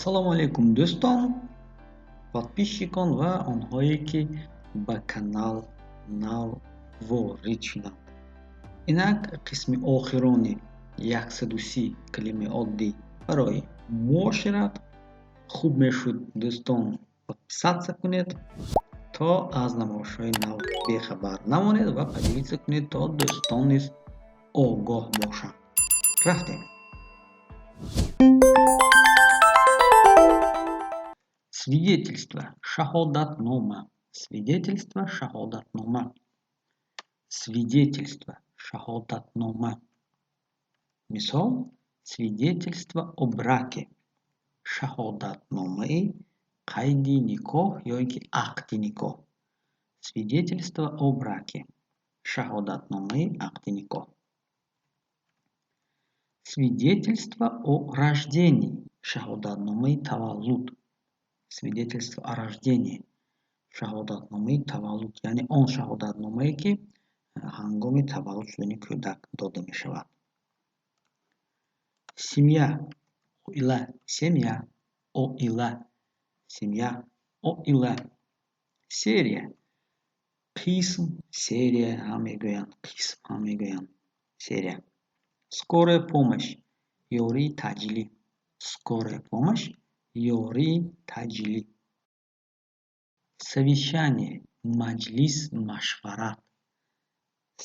ассалому алайкум дӯстон, подписчикон ва онҳое ки ба канал нав ворид шуданд. Инак қисми охирони 130 калимаи оддӣ барои муошират. хуб мешуд дӯстон подписатсия кунед, то аз намоишҳои нав бехабар намонед ва подписатсия кунед, то дӯстон низ огоҳ бошанд. Рафтем. Свидетельство, шаҳодатнома. Свидетельство, шаҳодатнома. Свидетельство, шаҳодатнома. Мисол: свидетельство о браке. Шаҳодатномаи қайди никоҳ ё ки ақди никоҳ. Свидетельство о браке. Шаҳодатномаи ақди никоҳ. Свидетельство о рождении. Шаҳодатномаи таваллуд. Свидетельство о рождении. Шаҳодатномаи таваллуд, яъне он шаҳодатномае ки ҳангоми таваллуд шудани кӯдак дода мешавад. Семья, оила, семья, оила, семья, оила. Серия, қисм, серия ҳам мегӯянд, қисм ҳам мегӯянд, серия. Скорая помощь, ёрии таъҷилӣ. Скорая помощь, ёрии таъҷилӣ. Совещание, маҷлис, машварат.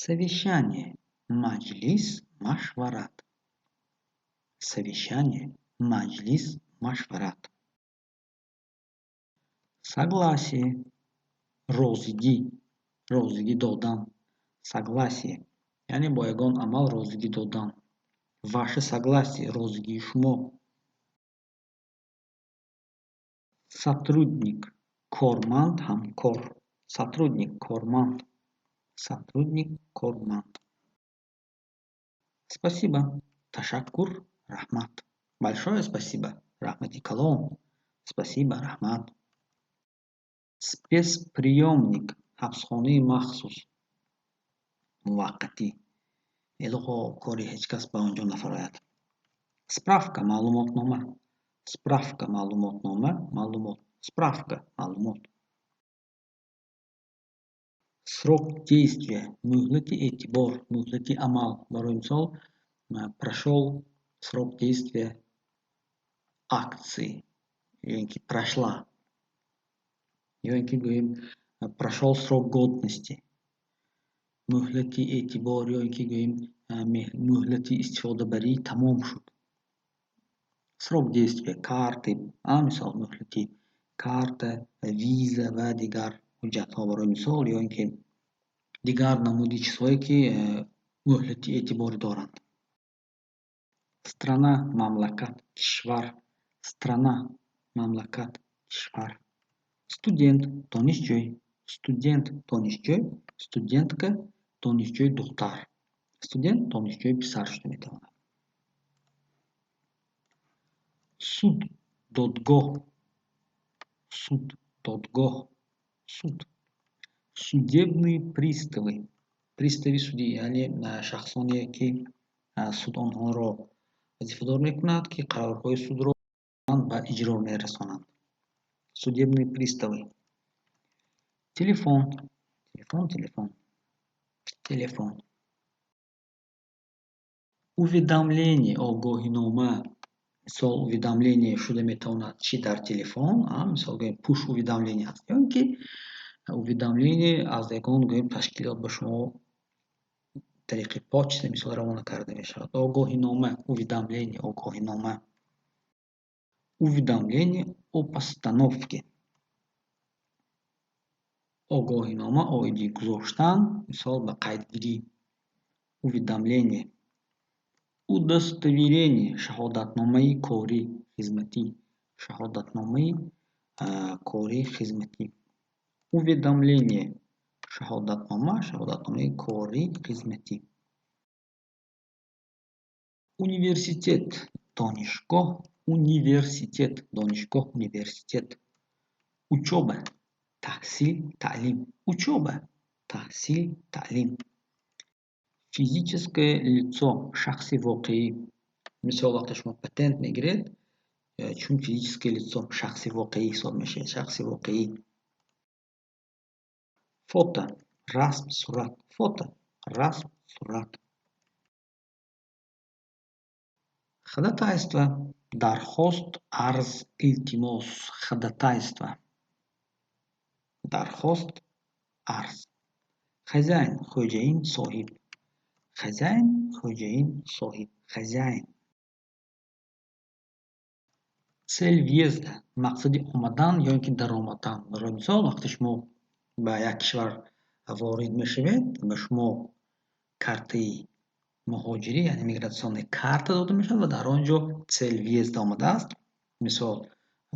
Совещание, маҷлис, машварат. Совещание, маҷлис, машварат. Согласие, розигӣ, розигӣ додан. Согласие, яъне бо ягон амал розигӣ додан. Ваше согласие, розигии шумо. Сотрудник, корманд, ҳамкор. Сотрудник, корманд. Сотрудник, корманд. Спасибо, ташаккур, раҳмат. Большое спасибо, раҳмати калон. Спасибо, раҳмат. Спецприёмник, ҳабсхонаи махсус, муваққатӣ. Илғо кори ҳеҷ кас ба онҷо нафарояд. Справка, маълумотнома. Справка, маълумотнома, маълумот. Справка, маълумот. Срок действия, муҳлати эътибор, муҳлати амал. Барои мисол, прошел срок действия акции, ё ки прошла, ё ки гӯем прошел срок годности. Муҳлати эътибор, ё ки гӯем муҳлати истифодабарӣ тамом шуд. Срок действия карты, мисол муҳлати карта, виза ва дигар ҳуҷҷатҳо. Барои мисол, ё ин ки дигар намуди чизҳое ки муҳлати эътиборӣ доранд. Страна, мамлакат, кишвар. Страна, мамлакат, кишвар. Студент, донишҷӯй. Студент, донишҷӯй. Студентка, донишҷӯи духтар. Студент, донишҷӯи писар шуда метавонад. Суд, додгоҳ. Суд, додгоҳ, суд. Судебные приставы. Пристави судӣ, яъне шахсоне ки суд онҳоро вазифадор мекунад, ки қарорҳои судро ба иҷро мерасонанд. Судебные приставы. Телефон, телефон, телефон, телефон. Уведомление, огоҳинома. Мисол, уведомление шуда метавонад чи дар телефон, мисол гӯем пуш уведомление аст, ё ки уведомление аз ягон гӯем ташкилот ба шумо тариқи почта мисол равона карда мешавад. Огоҳинома, уведомление, огоҳинома. Уведомление о постановке. Огоҳинома оиди гузоштан, мисол ба қайдгирӣ. Уведомление. Удостоверение, шаҳодатномаи корӣ, хизматӣ. Шаҳодатномаи корӣ, хизматӣ. Уведомление, шаҳодатнома, шаҳодатномаи корӣ, хизматӣ. Университет, донишгоҳ, университет, донишгоҳ, университет. Учёба, таҳсил, таълим. Учёба, таҳсил, таълим. Физическое лицо, шахси воқеӣ. Мисол, вақте шумо патент мегиред, чун физическое лицо, шахси воқеӣ ҳисоб мешавад, шахси воқеӣ. Фото, расм, сурат. Фото, расм, сурат. Ходатайство, дархост, арз, илтимос. Ходатайство, дархост, арз. Хозяин, xo'jayin, sohib. Хозяин, xo'jayin, sohib. Хозяин. Цель въезда, мақсади омадан ё ин ки даромадан. Барои мисол, вақте шумо ба як кишвар ворид мешавед, ба шумо картаи муҳоҷирӣ, яъне мигратсионная карта дода мешавад ва дар он ҷо цель въезда омадааст. Мисол,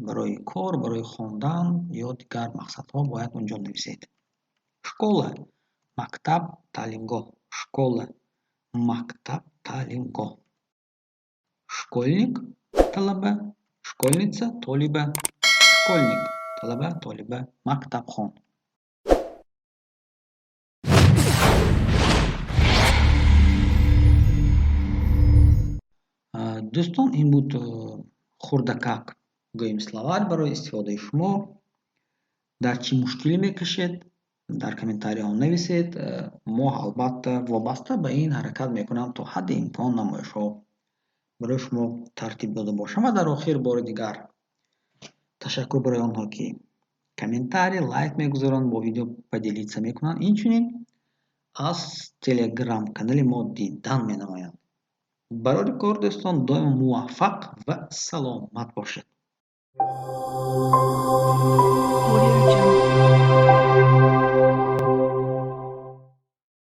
барои кор, барои хондан ё дигар мақсадҳо бояд он ҷо нависед. Школа, мактаб, таълимгоҳ. Школа, мактаб, таълимгоҳ. Школьник, талаба, школьница, толиба. Школьник, талаба, толиба, мактабхон. дӯстон, ин буд хурдакак гӯем словарь барои истифодаи шумо. дар чӣ мушкиле мекушед, дар комментариҳо нависед. Мо албатта вобаста ба ин ҳаракат мекунам то ҳадди имкон намоишҳо барои шумо тартиб дода бошам. Ва дар охир бори дигар ташаккур барои онҳо ки комментарий, лайк мегузоранд, бо видео поделиться мекунанд, инчунин аз телеграм-канали мо дидан менамоянд. барори кор дӯстон, доимо муваффақ ва саломат бошед.